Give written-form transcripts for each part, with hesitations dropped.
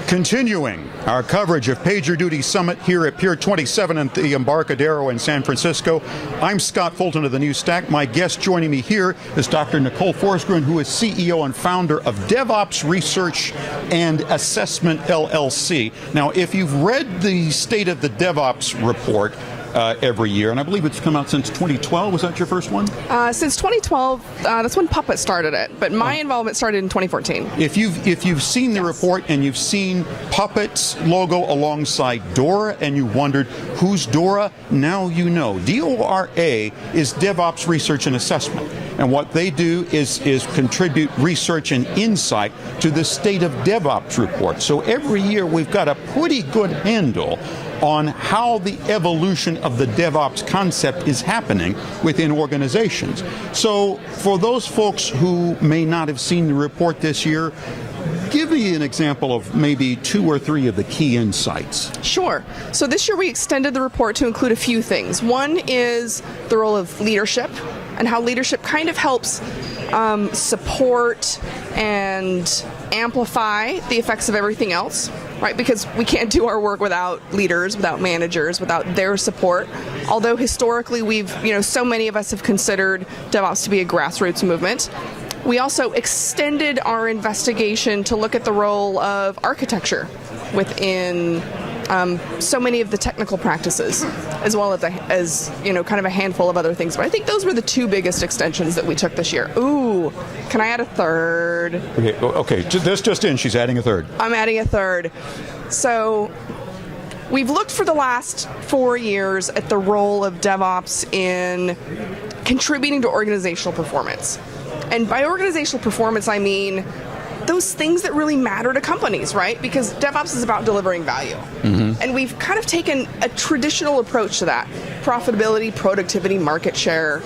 Continuing our coverage of PagerDuty Summit here at Pier 27 at the Embarcadero in San Francisco. I'm Scott Fulton of the New Stack. My guest joining me here is Dr. Nicole Forsgren, who is CEO and founder of DevOps Research and Assessment, LLC. Now, if you've read the State of the DevOps report every year, and I believe it's come out since 2012. Was that your first one? Since 2012, that's when Puppet started it, but my involvement started in 2014. If you've seen the report and you've seen Puppet's logo alongside DORA and you wondered, who's DORA? Now you know. DORA is DevOps Research and Assessment. And what they do is contribute research and insight to the State of DevOps report. So every year we've got a pretty good handle on how the evolution of the DevOps concept is happening within organizations. So for those folks who may not have seen the report this year, give me an example of maybe 2 or 3 of the key insights. Sure. So this year we extended the report to include a few things. One is the role of leadership and how leadership kind of helps support and amplify the effects of everything else, right? Because we can't do our work without leaders, without managers, without their support. Although historically so many of us have considered DevOps to be a grassroots movement. We also extended our investigation to look at the role of architecture within so many of the technical practices, as well as kind of a handful of other things. But I think those were the 2 biggest extensions that we took this year. Ooh, can I add a third? Okay, this just in, she's adding a third. I'm adding a third. So we've looked for the last 4 years at the role of DevOps in contributing to organizational performance. And by organizational performance, I mean those things that really matter to companies, right? Because DevOps is about delivering value. Mm-hmm. And we've kind of taken a traditional approach to that. Profitability, productivity, market share.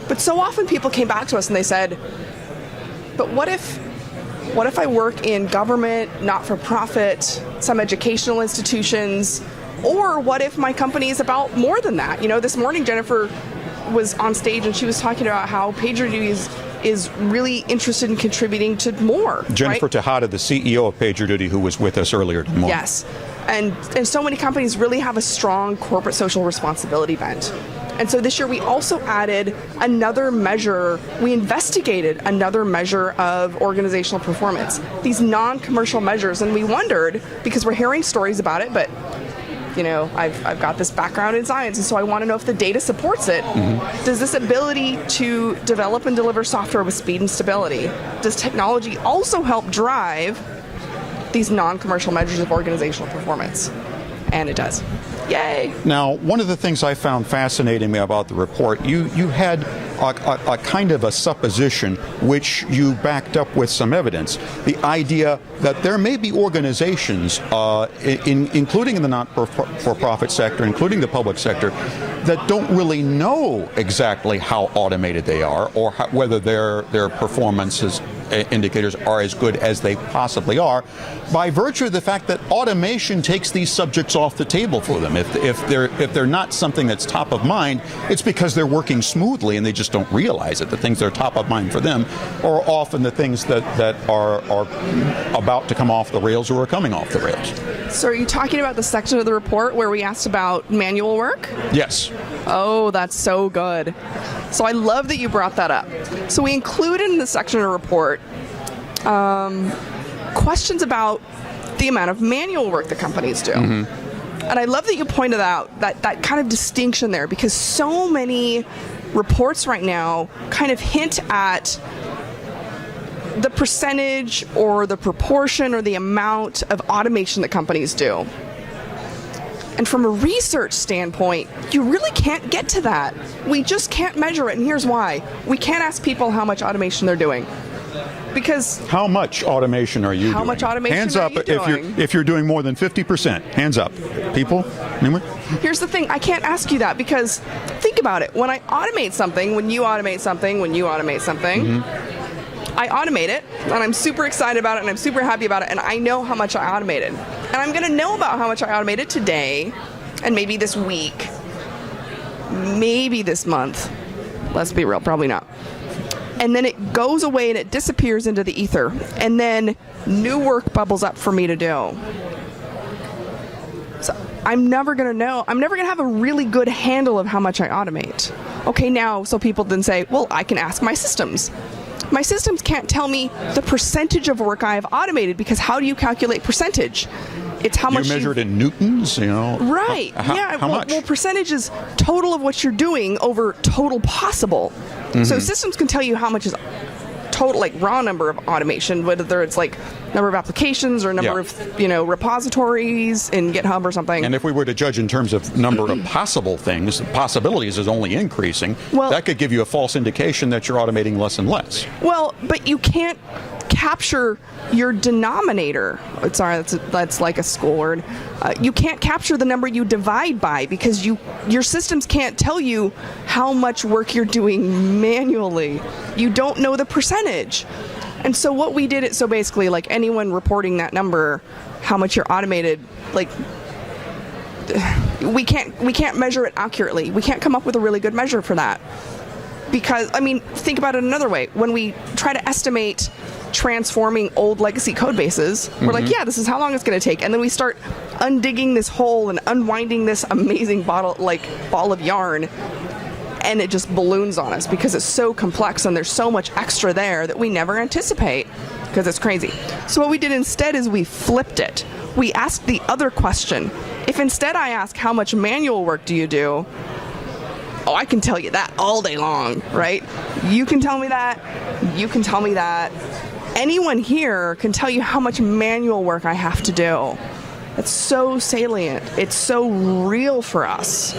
But so often people came back to us and they said, but what if I work in government, not-for-profit, some educational institutions, or what if my company is about more than that? This morning Jennifer was on stage and she was talking about how PagerDuty is really interested in contributing to more. Jennifer right? Tejada, the CEO of PagerDuty, who was with us earlier this morning. Yes, and so many companies really have a strong corporate social responsibility bent. And so this year we also added another measure, we investigated another measure of organizational performance, these non-commercial measures, and we wondered, because we're hearing stories about it, but I've got this background in science, and so I want to know if the data supports it. Mm-hmm. Does this ability to develop and deliver software with speed and stability, does technology also help drive these non-commercial measures of organizational performance? And it does. Yay! Now, one of the things I found fascinating about the report, you had a kind of a supposition which you backed up with some evidence. The idea that there may be organizations, including in the not-for-profit sector, including the public sector, that don't really know exactly how automated they are or whether their performances indicators are as good as they possibly are, by virtue of the fact that automation takes these subjects off the table for them. If they're not something that's top of mind, it's because they're working smoothly and they just don't realize it. The things that are top of mind for them are often the things that are about to come off the rails or are coming off the rails. So are you talking about the section of the report where we asked about manual work? Yes. Oh, that's so good. So I love that you brought that up. So we included in the section of the report questions about the amount of manual work that companies do. Mm-hmm. And I love that you pointed out that kind of distinction there, because so many reports right now kind of hint at the percentage or the proportion or the amount of automation that companies do. And from a research standpoint, you really can't get to that. We just can't measure it, and here's why. We can't ask people how much automation they're doing. Because how much automation are you doing? How much automation Hands are up you doing? if you're doing more than 50%. Hands up. People? Anyway? Here's the thing, I can't ask you that, because think about it. When I automate something, when you automate something, mm-hmm. I automate it, and I'm super excited about it, and I'm super happy about it, and I know how much I automated. And I'm going to know about how much I automated today, and maybe this week, maybe this month. Let's be real, probably not. and then it goes away and it disappears into the ether, and then new work bubbles up for me to do. So I'm never going to know. I'm never going to have a really good handle of how much I automate. Okay, now, so people then say, well, I can ask my systems. My systems can't tell me the percentage of work I have automated, because how do you calculate percentage? It's how much you measure it in newtons, Right. How much? Well, percentage is total of what you're doing over total possible. So systems can tell you how much is total, like raw number of automation, whether it's like number of applications or number of repositories in GitHub or something. And if we were to judge in terms of number of possible things, possibilities is only increasing. Well, that could give you a false indication that you're automating less and less. Well, but you can't capture your denominator. Sorry, that's like a school word. You can't capture the number you divide by, because your systems can't tell you how much work you're doing manually. You don't know the percentage. And so what we did, so basically, like anyone reporting that number, how much you're automated, like we can't measure it accurately. We can't come up with a really good measure for that. Because, I mean, think about it another way. When we try to estimate transforming old legacy code bases, we're like, yeah, this is how long it's going to take. And then we start undigging this hole and unwinding this amazing ball of yarn, and it just balloons on us because it's so complex and there's so much extra there that we never anticipate, because it's crazy. So what we did instead is we flipped it. We asked the other question. If instead I ask, how much manual work do you do? Oh, I can tell you that all day long, right? You can tell me that. You can tell me that. Anyone here can tell you how much manual work I have to do. It's so salient. It's so real for us,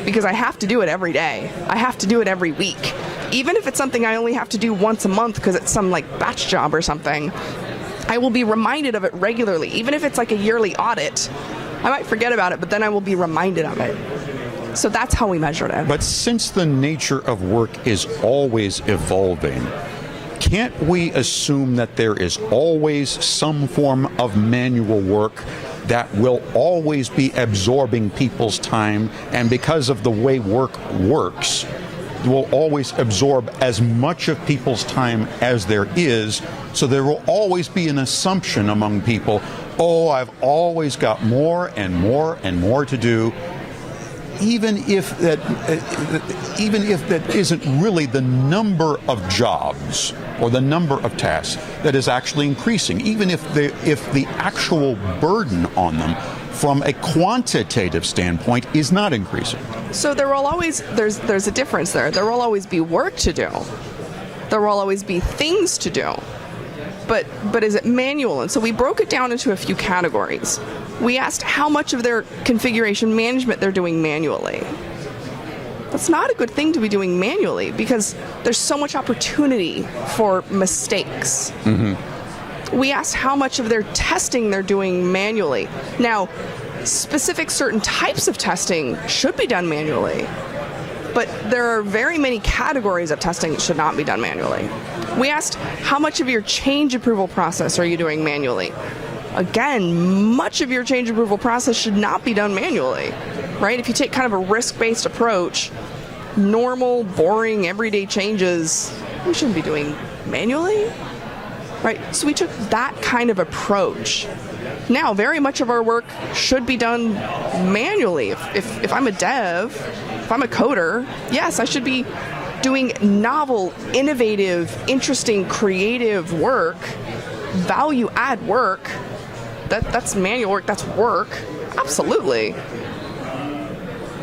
because I have to do it every day. I have to do it every week. Even if it's something I only have to do once a month because it's some like batch job or something, I will be reminded of it regularly. Even if it's like a yearly audit, I might forget about it, but then I will be reminded of it. So that's how we measured it. But since the nature of work is always evolving, can't we assume that there is always some form of manual work that will always be absorbing people's time, and because of the way work works, will always absorb as much of people's time as there is, so there will always be an assumption among people, oh, I've always got more and more and more to do, even if that isn't really the number of jobs or the number of tasks that is actually increasing, even if the actual burden on them from a quantitative standpoint is not increasing. So there will always, there's a difference there. There will always be work to do. There will always be things to do. But is it manual? And so we broke it down into a few categories. We asked how much of their configuration management they're doing manually. That's not a good thing to be doing manually, because there's so much opportunity for mistakes. We asked how much of their testing they're doing manually. Now, specific certain types of testing should be done manually, but there are very many categories of testing that should not be done manually. We asked how much of your change approval process are you doing manually? Again, much of your change approval process should not be done manually, right? If you take kind of a risk-based approach, normal, boring, everyday changes, we shouldn't be doing manually, right? So we took that kind of approach. Now, very much of our work should be done manually. If I'm a dev, if I'm a coder, yes, I should be doing novel, innovative, interesting, creative work, value-add work. That's manual work, that's work, absolutely.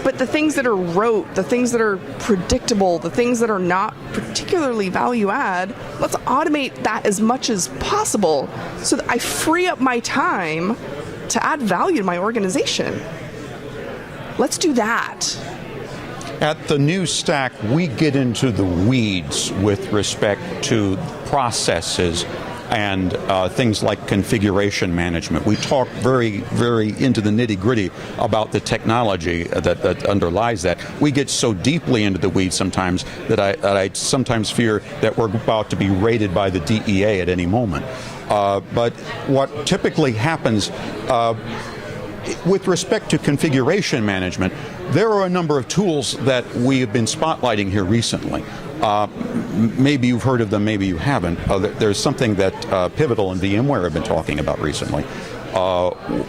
But the things that are rote, the things that are predictable, the things that are not particularly value-add, let's automate that as much as possible so that I free up my time to add value to my organization. Let's do that. At the new stack, we get into the weeds with respect to processes and things like configuration management. We talk very, very into the nitty-gritty about the technology that underlies that. We get so deeply into the weeds sometimes that I sometimes fear that we're about to be raided by the DEA at any moment. But what typically happens with respect to configuration management, there are a number of tools that we have been spotlighting here recently. Maybe you've heard of them, maybe you haven't. There's something that Pivotal and VMware have been talking about recently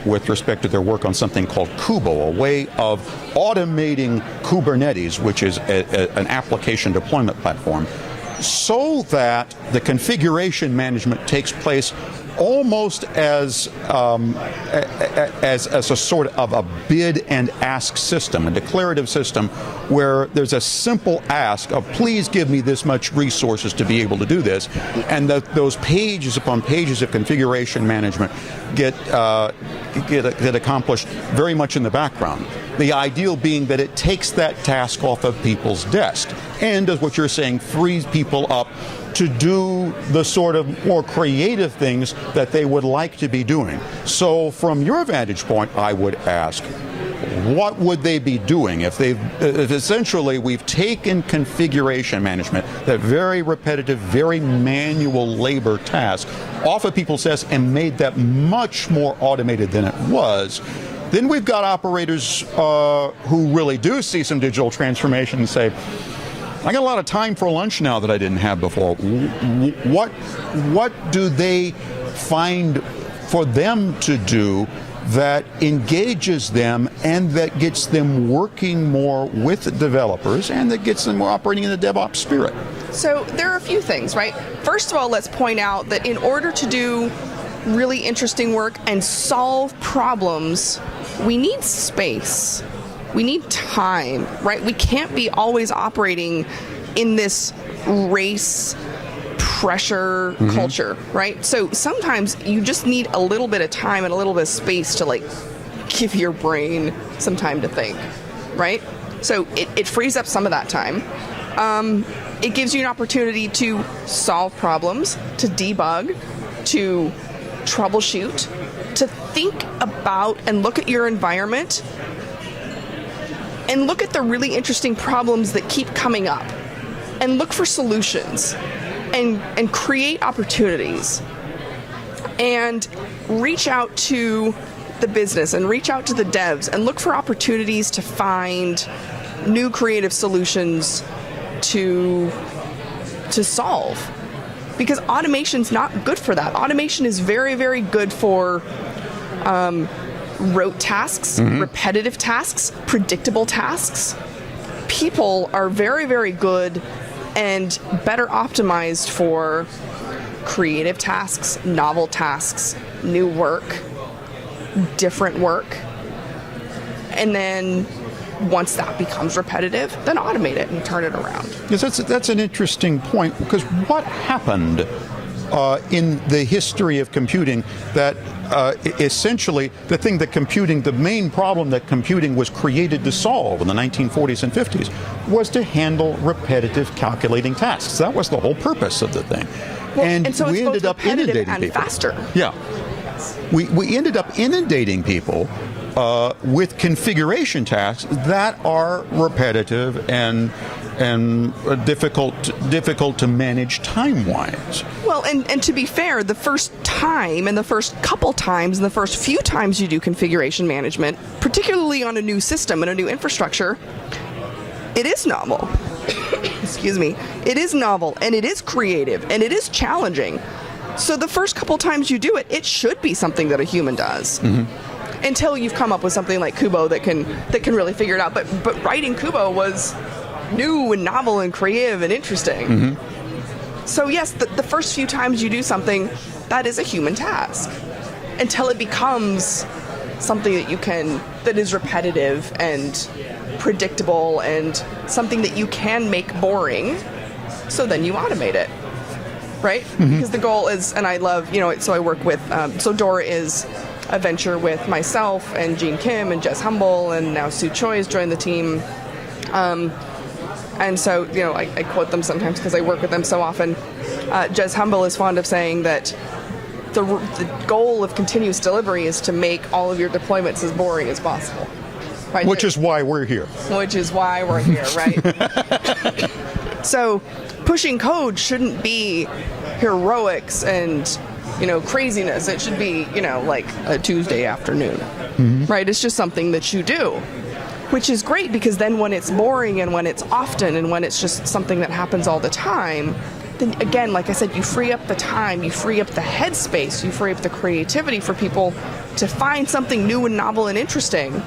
with respect to their work on something called Kubo, a way of automating Kubernetes, which is an application deployment platform, so that the configuration management takes place almost as a sort of a bid and ask system, a declarative system where there's a simple ask of please give me this much resources to be able to do this, and those pages upon pages of configuration management get accomplished very much in the background. The ideal being that it takes that task off of people's desk and, as what you're saying, frees people up to do the sort of more creative things that they would like to be doing. So from your vantage point, I would ask, what would they be doing if essentially we've taken configuration management, that very repetitive, very manual labor task, off of people's desks and made that much more automated than it was? Then we've got operators who really do see some digital transformation and say, I got a lot of time for lunch now that I didn't have before. What do they find for them to do that engages them and that gets them working more with developers and that gets them more operating in the DevOps spirit? So there are a few things, right? First of all, let's point out that in order to do really interesting work and solve problems, we need space. We need time, right? We can't be always operating in this race pressure culture, right? So sometimes you just need a little bit of time and a little bit of space to like give your brain some time to think, right? So it frees up some of that time. It gives you an opportunity to solve problems, to debug, to troubleshoot, to think about and look at your environment and look at the really interesting problems that keep coming up and look for solutions and create opportunities and reach out to the business and reach out to the devs and look for opportunities to find new creative solutions to solve. Because automation's not good for that. Automation is very, very good for rote tasks, repetitive tasks, predictable tasks. People are very, very good and better optimized for creative tasks, novel tasks, new work, different work. And then once that becomes repetitive, then automate it and turn it around. Yes, that's an interesting point, because what happened in the history of computing that essentially the main problem that computing was created to solve in the 1940s and 50s was to handle repetitive calculating tasks. That was the whole purpose of the thing. Well, and so we it's ended both up inundating and people. faster. Yeah. We ended up inundating people with configuration tasks that are repetitive and difficult to manage time-wise. Well, and to be fair, the first time and the first couple times and the first few times you do configuration management, particularly on a new system and a new infrastructure, it is novel. Excuse me. It is novel and it is creative and it is challenging. So the first couple times you do it, it should be something that a human does. Until you've come up with something like Kubo that can really figure it out. But writing Kubo was new and novel and creative and interesting. So yes, the first few times you do something, that is a human task. Until it becomes something that is repetitive and predictable and something that you can make boring, so then you automate it. Right? Because the goal is, and I love, so I work with, so DORA is a venture with myself and Gene Kim and Jez Humble, and now Sue Choi has joined the team. And so, I quote them sometimes because I work with them so often. Jez Humble is fond of saying that the goal of continuous delivery is to make all of your deployments as boring as possible. Right? Which is why we're here. Which is why we're here, right? So pushing code shouldn't be heroics and craziness. It should be like a Tuesday afternoon, right? It's just something that you do. which is great because then when it's boring and when it's often and when it's just something that happens all the time, then again, like I said, you free up the time, you free up the headspace, you free up the creativity for people to find something new and novel and interesting.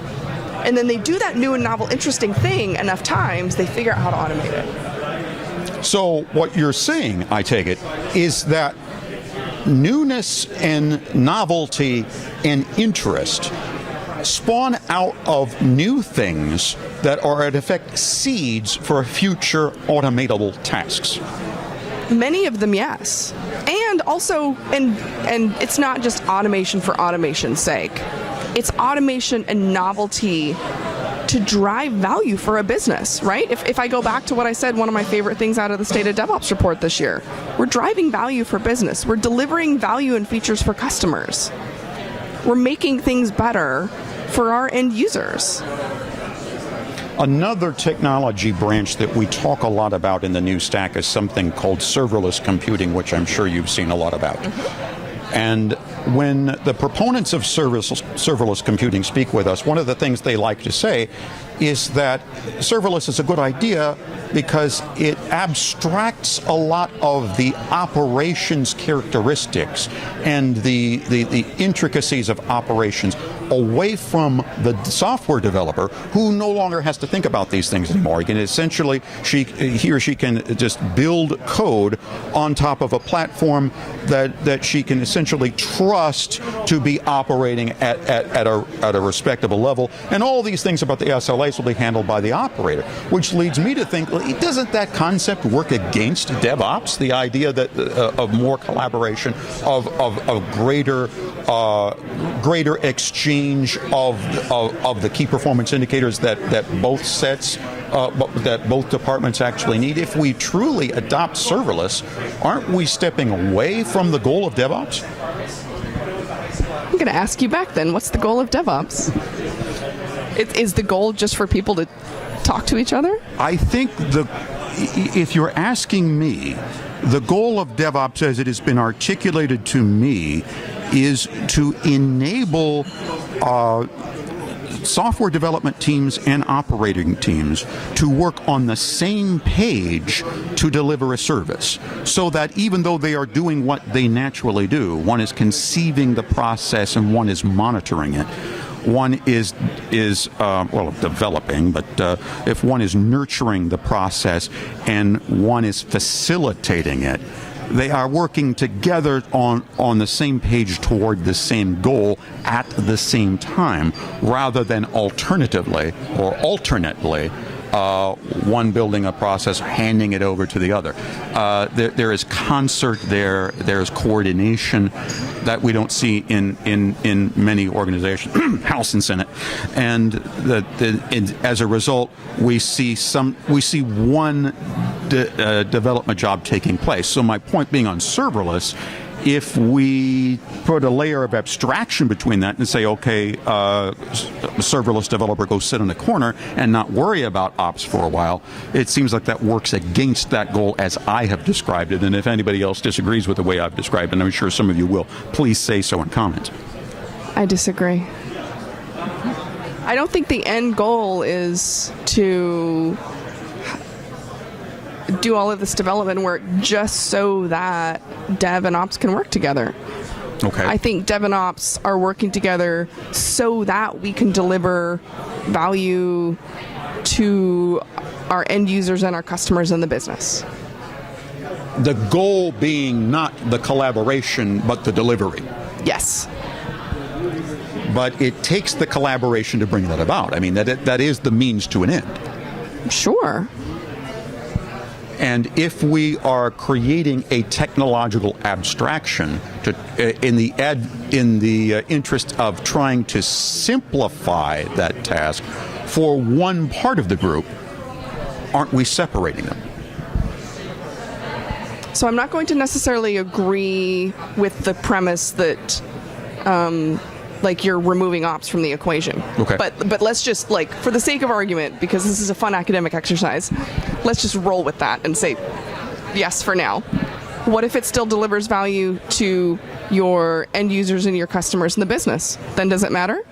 And then they do that new and novel, interesting thing enough times, they figure out how to automate it. So what you're saying, I take it, is that newness and novelty and interest spawn out of new things that are, in effect, seeds for future automatable tasks. Many of them, yes. And also, and it's not just automation for automation's sake. It's automation and novelty to drive value for a business, right? If I go back to what I said, one of my favorite things out of the State of DevOps report this year, we're driving value for business. We're delivering value and features for customers. We're making things better for our end users. Another technology branch that we talk a lot about in the new stack is something called serverless computing, which I'm sure you've seen a lot about. And when the proponents of serverless computing speak with us, one of the things they like to say is that serverless is a good idea because it abstracts a lot of the operations characteristics and the intricacies of operations away from the software developer, who no longer has to think about these things anymore. He can essentially, he or she can just build code on top of a platform that she can essentially trust to be operating at a respectable level. And all these things about the SLAs will be handled by the operator, which leads me to think, doesn't that concept work against DevOps? The idea that of more collaboration, of greater exchange of the key performance indicators that both sets, that both departments actually need. If we truly adopt serverless, aren't we stepping away from the goal of DevOps? I'm going to ask you back then, what's the goal of DevOps? Is the goal just for people to talk to each other? I think if you're asking me, the goal of DevOps as it has been articulated to me is to enable software development teams and operating teams to work on the same page to deliver a service, so that even though they are doing what they naturally do, one is conceiving the process and one is monitoring it. One is developing, but if one is nurturing the process and one is facilitating it, they are working together on the same page toward the same goal at the same time, rather than alternatively or alternately, one building a process, handing it over to the other. There is concert there. There's coordination that we don't see in many organizations, House and Senate, and as a result, we see one development job taking place. So my point being on serverless, if we put a layer of abstraction between that and say, okay, serverless developer go sit in a corner and not worry about ops for a while, it seems like that works against that goal as I have described it. And if anybody else disagrees with the way I've described it, and I'm sure some of you will, please say so in comments. I disagree. I don't think the end goal is to do all of this development work just so that dev and ops can work together. Okay. I think dev and ops are working together so that we can deliver value to our end users and our customers in the business. The goal being not the collaboration, but the delivery. Yes. But it takes the collaboration to bring that about. I mean, that is the means to an end. Sure. And if we are creating a technological abstraction in the interest of trying to simplify that task for one part of the group, aren't we separating them? So I'm not going to necessarily agree with the premise that you're removing ops from the equation. Okay. But let's just, for the sake of argument, because this is a fun academic exercise, let's just roll with that and say yes for now. What if it still delivers value to your end users and your customers in the business? Then does it matter?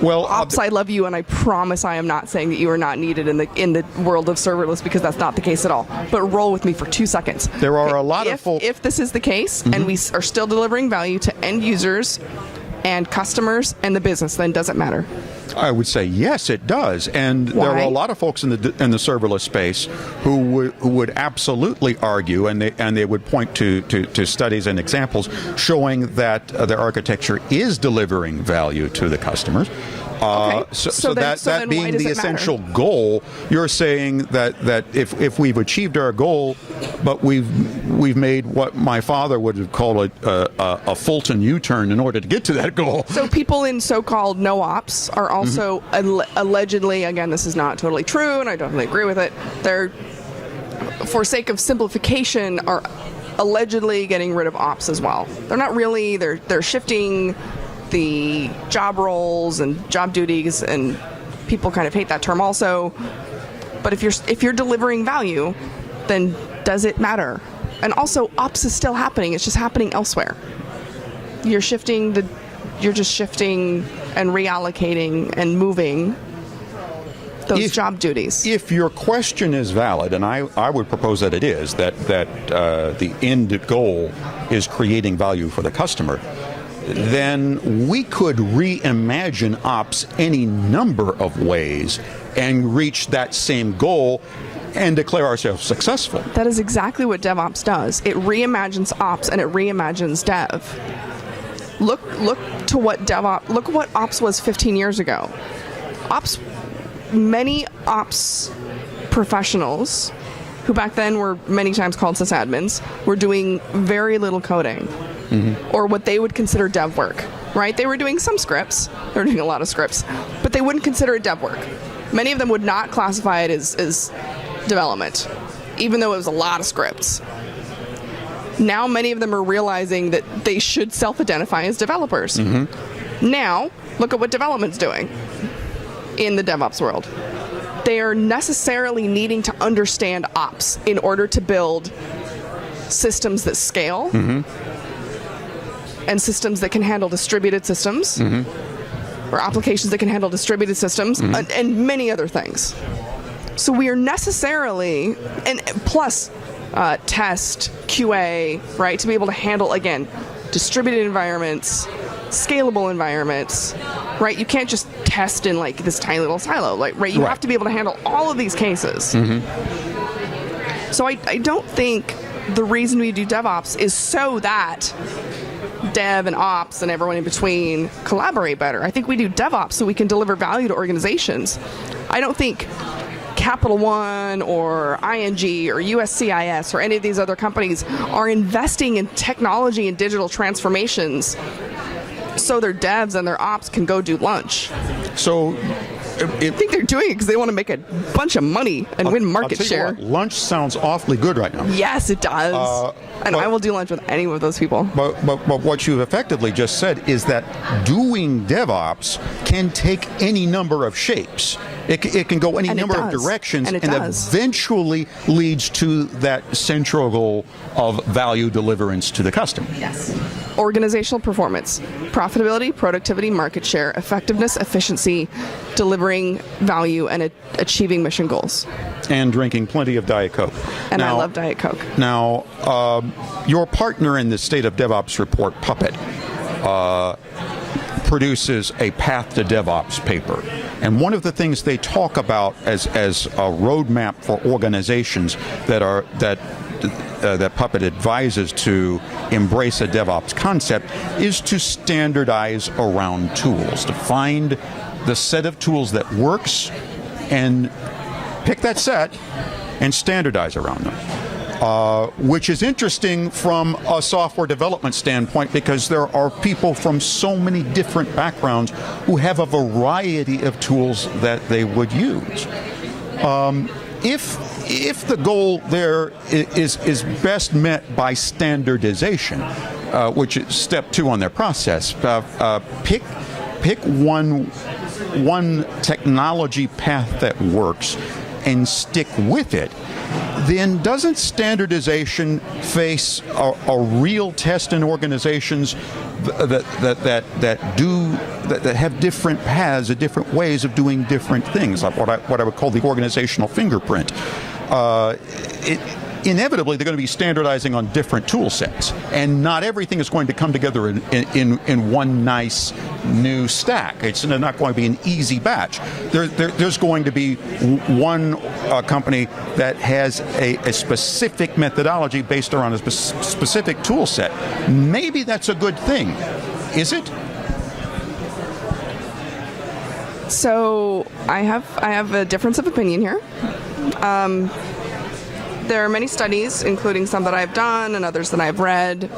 Well, Ops, I love you, and I promise I am not saying that you are not needed in the world of serverless, because that's not the case at all. But roll with me for 2 seconds. There are a lot of folks. If this is the case, and we are still delivering value to end users and customers and the business, then does it matter? I would say yes, it does, and Why? there are a lot of folks in the serverless space who would absolutely argue, and they would point to studies and examples showing that their architecture is delivering value to the customers. Okay. So then that being why does the it matter? essential goal, you're saying that if we've achieved our goal, but we've made what my father would have called a Fulton U-turn in order to get to that goal. So people in so-called no ops are also allegedly, again, this is not totally true, and I don't really agree with it, they're, for sake of simplification, are allegedly getting rid of ops as well. They're not really, they're shifting the job roles and job duties, and people kind of hate that term also. But if you're delivering value, then does it matter? And also, ops is still happening. It's just happening elsewhere. You're just shifting and reallocating and moving those job duties. If your question is valid, and I would propose that it is, that the end goal is creating value for the customer, then we could reimagine ops any number of ways and reach that same goal and declare ourselves successful. That is exactly what DevOps does. It reimagines ops and it reimagines dev. Look to what ops was 15 years ago. Many ops professionals, who back then were many times called sysadmins, were doing very little coding. Or what they would consider dev work, right? They were doing some scripts. They were doing a lot of scripts, but they wouldn't consider it dev work. Many of them would not classify it as development, even though it was a lot of scripts. Now many of them are realizing that they should self-identify as developers. Now, look at what development's doing in the DevOps world. They are necessarily needing to understand ops in order to build systems that scale, and systems that can handle distributed systems, or applications that can handle distributed systems, and many other things. So we are necessarily, and plus test, QA, right, to be able to handle, again, distributed environments, scalable environments, right? You can't just test in like this tiny little silo, like, right? You have to be able to handle all of these cases. So I don't think the reason we do DevOps is so that dev and ops and everyone in between collaborate better. I think we do DevOps so we can deliver value to organizations. I don't think Capital One or ING or USCIS or any of these other companies are investing in technology and digital transformations so their devs and their ops can go do lunch. So I think they're doing it because they want to make a bunch of money and win market share. What, lunch sounds awfully good right now. Yes, it does. And I will do lunch with any of those people. But what you've effectively just said is that doing DevOps can take any number of shapes. It can go any number of directions, and eventually leads to that central goal of value deliverance to the customer. Yes. Organizational performance, profitability, productivity, market share, effectiveness, efficiency, delivering value, and achieving mission goals. And drinking plenty of Diet Coke. And I love Diet Coke. Now, your partner in the State of DevOps report, Puppet, produces a Path to DevOps paper. And one of the things they talk about as a roadmap for organizations that Puppet advises to embrace a DevOps concept is to standardize around tools, to find the set of tools that works and pick that set and standardize around them. Which is interesting from a software development standpoint because there are people from so many different backgrounds who have a variety of tools that they would use. If the goal there is best met by standardization, which is step 2 on their process, pick one technology path that works and stick with it, then doesn't standardization face a real test in organizations that have different paths, different ways of doing different things, like what I would call the organizational fingerprint. Inevitably, they're going to be standardizing on different tool sets, and not everything is going to come together in one nice new stack. It's not going to be an easy batch. There's going to be one company that has a specific methodology based around a specific tool set. Maybe that's a good thing. Is it? So I have a difference of opinion here. There are many studies, including some that I've done and others that I've read,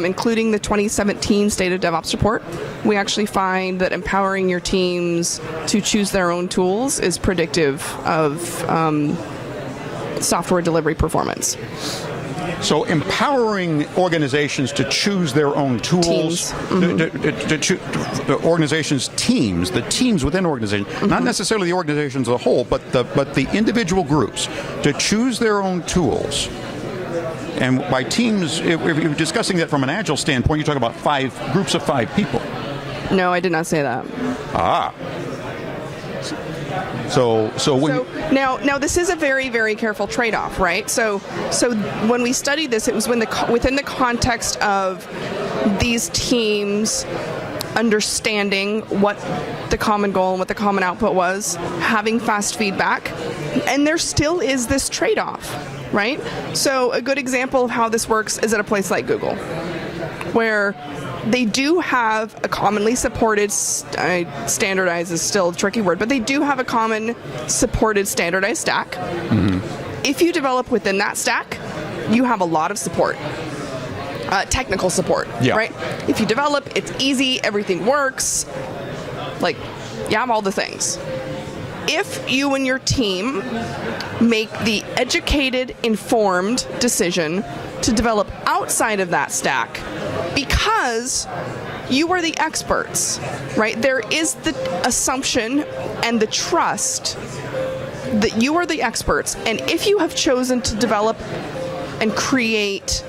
including the 2017 State of DevOps report. We actually find that empowering your teams to choose their own tools is predictive of software delivery performance. So empowering organizations to choose their own tools, the organizations' teams, the teams within organizations, not necessarily the organizations as a whole, but the individual groups to choose their own tools. And by teams, if you're discussing that from an agile standpoint, you're talking about 5 groups of 5 people. No, I did not say that. So now this is a very, very careful trade-off, right? So when we studied this, it was within the context of these teams understanding what the common goal and what the common output was, having fast feedback, and there still is this trade-off, right? So a good example of how this works is at a place like Google, where they do have a commonly supported, standardized is still a tricky word, but they do have a common supported standardized stack. If you develop within that stack, you have a lot of support. Technical support, right? If you develop, it's easy, everything works, like, you have all the things. If you and your team make the educated, informed decision to develop outside of that stack, because you are the experts, right? There is the assumption and the trust that you are the experts, and if you have chosen to develop and create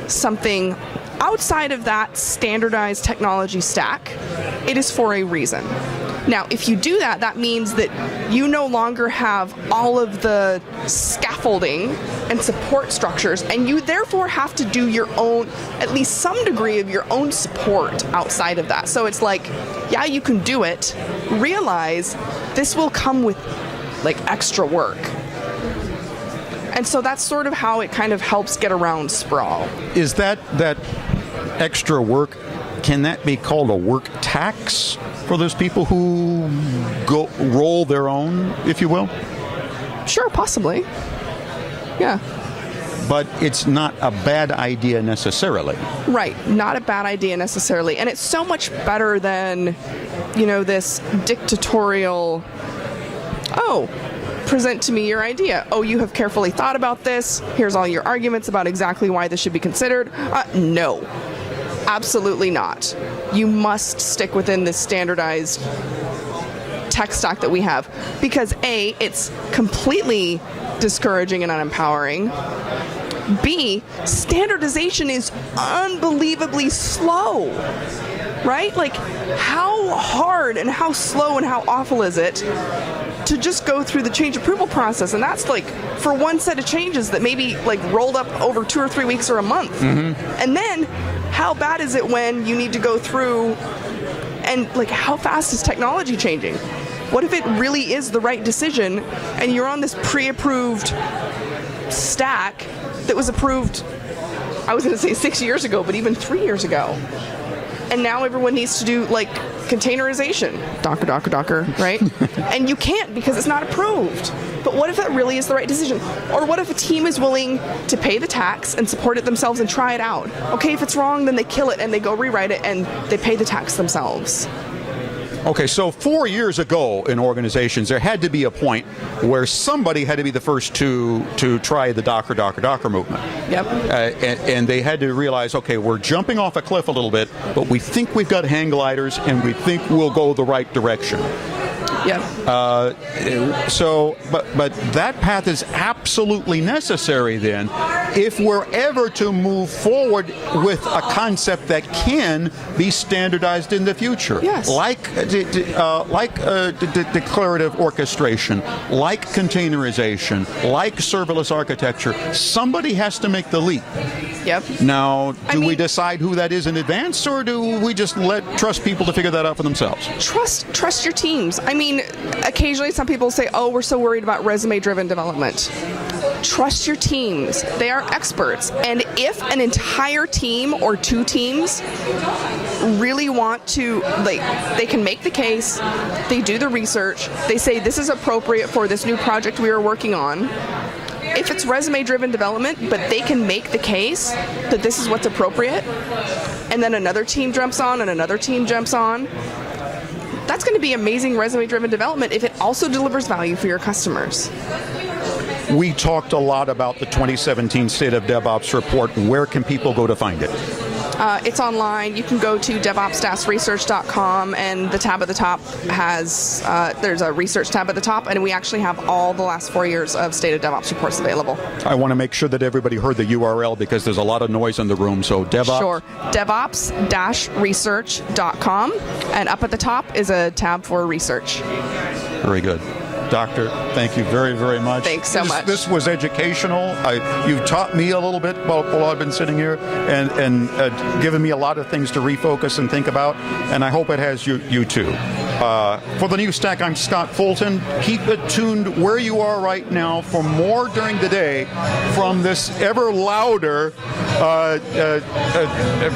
something outside of that standardized technology stack, it is for a reason. Now, if you do that, that means that you no longer have all of the scaffolding and support structures, and you therefore have to do your own, at least some degree of your own support outside of that. So it's like, yeah, you can do it. Realize this will come with like extra work. And so that's sort of how it kind of helps get around sprawl. Is that extra work, can that be called a work tax for those people who roll their own, if you will? Sure, possibly. Yeah. But it's not a bad idea necessarily. Right, not a bad idea necessarily. And it's so much better than, this dictatorial, present to me your idea. Oh, you have carefully thought about this. Here's all your arguments about exactly why this should be considered. No, absolutely not. You must stick within this standardized tech stack that we have, because A, it's completely discouraging and unempowering. B, standardization is unbelievably slow, right? Like, how hard and how slow and how awful is it to just go through the change approval process? And that's like for one set of changes that maybe like rolled up over 2 or 3 weeks or a month. And then how bad is it when you need to go through and like, how fast is technology changing? What if it really is the right decision and you're on this pre-approved stack that was approved, I was going to say 6 years ago, but even 3 years ago. And now everyone needs to do like containerization, Docker, right? And you can't because it's not approved. But what if that really is the right decision? Or what if a team is willing to pay the tax and support it themselves and try it out? Okay, if it's wrong, then they kill it and they go rewrite it and they pay the tax themselves. Okay, so 4 years ago in organizations, there had to be a point where somebody had to be the first to try the Docker movement. Yep. And they had to realize, okay, we're jumping off a cliff a little bit, but we think we've got hang gliders and we think we'll go the right direction. Yep. But that path is absolutely necessary then if we're ever to move forward with a concept that can be standardized in the future. Yes. Like declarative orchestration, like containerization, like serverless architecture. Somebody has to make the leap. Yep. Now, do we decide who that is in advance, or do we just trust people to figure that out for themselves? Trust your teams. I mean, occasionally some people say, oh, we're so worried about resume-driven development. Trust your teams. They are experts. And if an entire team or two teams really want to, they can make the case, they do the research, they say this is appropriate for this new project we are working on. If it's resume-driven development, but they can make the case that this is what's appropriate, and then another team jumps on and another team jumps on, that's going to be amazing resume-driven development if it also delivers value for your customers. We talked a lot about the 2017 State of DevOps report. Where can people go to find it? It's online. You can go to DevOps-Research.com, and the tab at the top has, there's a research tab at the top, and we actually have all the last 4 years of State of DevOps reports available. I want to make sure that everybody heard the URL because there's a lot of noise in the room. So DevOps? Sure. DevOps-Research.com, and up at the top is a tab for research. Very good. Doctor, thank you very, very much. Thanks so much. This was educational. You've taught me a little bit while I've been sitting here and given me a lot of things to refocus and think about, and I hope it has you too. For the New Stack, I'm Scott Fulton. Keep it tuned where you are right now for more during the day from this ever louder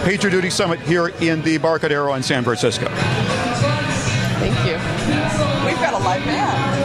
PagerDuty Summit here in the Embarcadero in San Francisco. Thank you. We've got a live band.